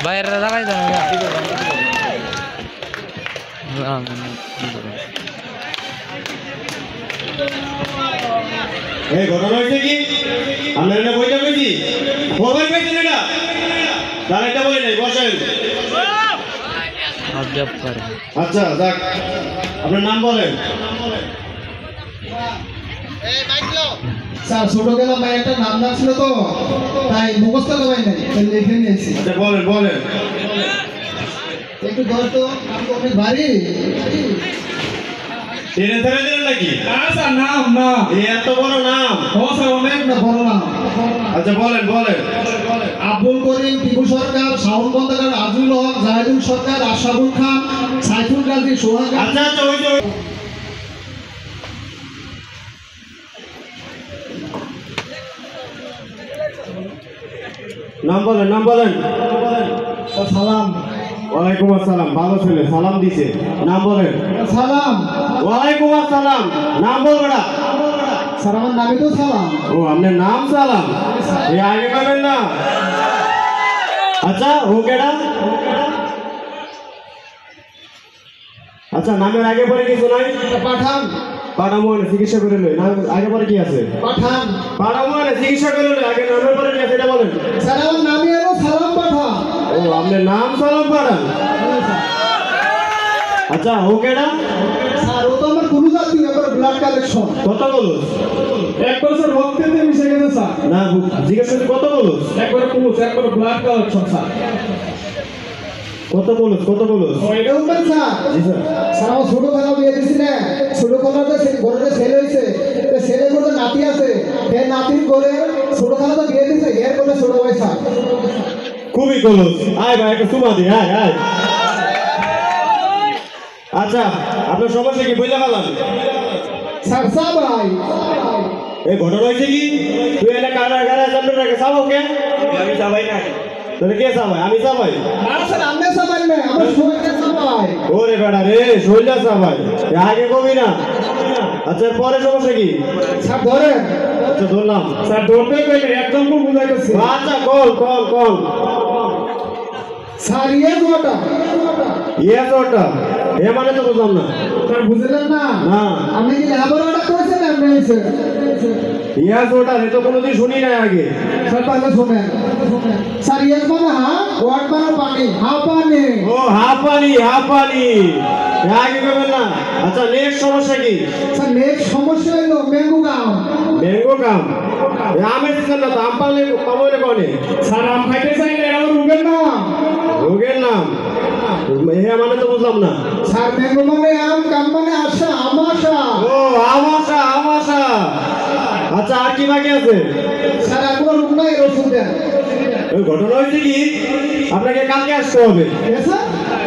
বাইরে দাঁড়াই দেন এই ঘটনা হয়েছে কি আপনার এটা বইটা পেয়েছি মোবাইল পেয়েছেন এটা তার এটা বলে নাই বসেন আচ্ছা যাক আপনার নাম বলেন স্যার ছোট গেলাম ভাই একটা নাম না ছিল তো তাই মুখস্থ করবাই নাই লিখে নিয়েছি আচ্ছা বলেন বলেন একটু ধর তো আমি তো অনেক ভারী ট্রেনে ধরে দিলেন নাকি স্যার নাম না এই এত বড় নাম ও স্যার অনেক না বড় নাম আচ্ছা বলেন বলেন আব্দুল করিম টিপু সরকার শাহুল বন্দাকার আজুল হক জাহিদুল সরকার আশরাফুল খান সাইফুল গাজী সোহাগ আচ্ছা আচ্ছা ওই যে নাম বলেন নাম বলেন সালাম ওয়ালাইকুম আসসালাম ভালো ছেলে সালাম দিছে নাম বলেন সালাম ওয়ালাইকুম আসসালাম নাম বলবেন না স্যার আমার নামই তো সালাম ও আপনার নাম সালাম এই আগে পাবেন না আচ্ছা ও কেডা আচ্ছা নামের আগে পরে কিছু নাই পাঠান পাড়ামোহনে চিকিৎসা করে লই নাম আগে পরে কি আছে পাঠান পাড়ামোহনে চিকিৎসা করে লই আগে নামের পরে কি আছে এটা বলেন স্যার আমার নামই হলো সালাম পাঠান ও আপনার নাম সালাম পাড়ান আচ্ছা ও কেডা স্যার ও তো আমার কোনো জাতি ব্যাপারে ব্লাড কালেকশন কত বলুস এক বছর রক্তেতে মিশে গেছে স্যার না জিজ্ঞেস করছি কত বলুস একবারে পুরুষ একবারে ব্লাড কালেকশন স্যার কত বলুস এটা উঠবেন স্যার জি স্যার স্যার আমার ছোট খেলা বিয়ে দিছি না ছোট খেলাতে ঘরে ছেলে হয়েছে ছেলে করে নাতি আছে এ নাতির করে ছোট খেলা তো বিয়ে দিছে এর করে ছোট ভাই স্যার খুবই কলস আয় ভাই একটা সুমা দি আয় আয় আচ্ছা আপনার সমস্যা কি বুঝতে পারলাম স্যার স্যার ভাই এই ঘটনা হয়েছে কি তুই এনে কারা কারা জানবে না সাব ওকে আমি যাবাই না তাহলে কে সাবাই আমি সাবাই না স্যার আমি সাবাই না আমার শরীরে সাবাই ওরে বেটা রে শৈলা সাবাই আগে কবি না আচ্ছা পরে সমস্যা কি স্যার ধরেন আচ্ছা ধরলাম স্যার ধরতে কইলে একদম ভুল বুঝাইতেছি আচ্ছা কল স্যার ইয়ে গোটা ইয়েস ওটা এ মানে তো বুঝলাম না স্যার বুঝলেন না না আমি কি লেবার অর্ডার করেছেন আপনি এসে ইয়েস ওটা এ তো কোনোদিন শুনি না আগে স্যার তাহলে শোনেন স্যার ইয়েস মানে ওয়ার্ড মানে পানি পানি ও হাফানি আগে করবেন না আচ্ছা নেক্সট সমস্যা কি স্যার নেক্সট সমস্যা হলো ম্যাঙ্গো কাম আমের সিজন না তো আম পালে কমলে কনে স্যার আম খাইতে চাইলে আমার রোগের নাম এ মানে তো বুঝলাম না স্যার ম্যাঙ্গো মানে আম কাম মানে আশা আমাশা ও আমাশা আচ্ছা আর কি বাকি আছে স্যার আপনার রুম নাই ওষুধ দেন ওই ঘটনা হয়েছে কি আপনাকে কালকে আসতে হবে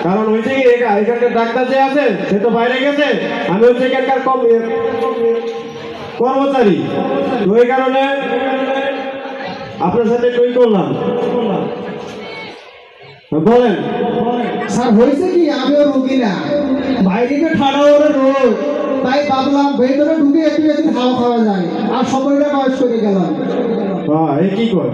কারণ হয়েছে কি এখানকার ডাক্তার যে আছে সে তো বাইরে গেছে আমি হচ্ছে এখানকার কর্মচারী ওই কারণে আপনার সাথে টুই করলাম বলেন স্যার হয়েছে কি আমিও রুগী না বাইরে ঠাড়া ওরে রোগ তাই ভাবলাম ভেতরে ঢুকে একটু খাওয়া যায় আর সময়টা নষ্ট করে গেলাম হ্যাঁ এই কি কর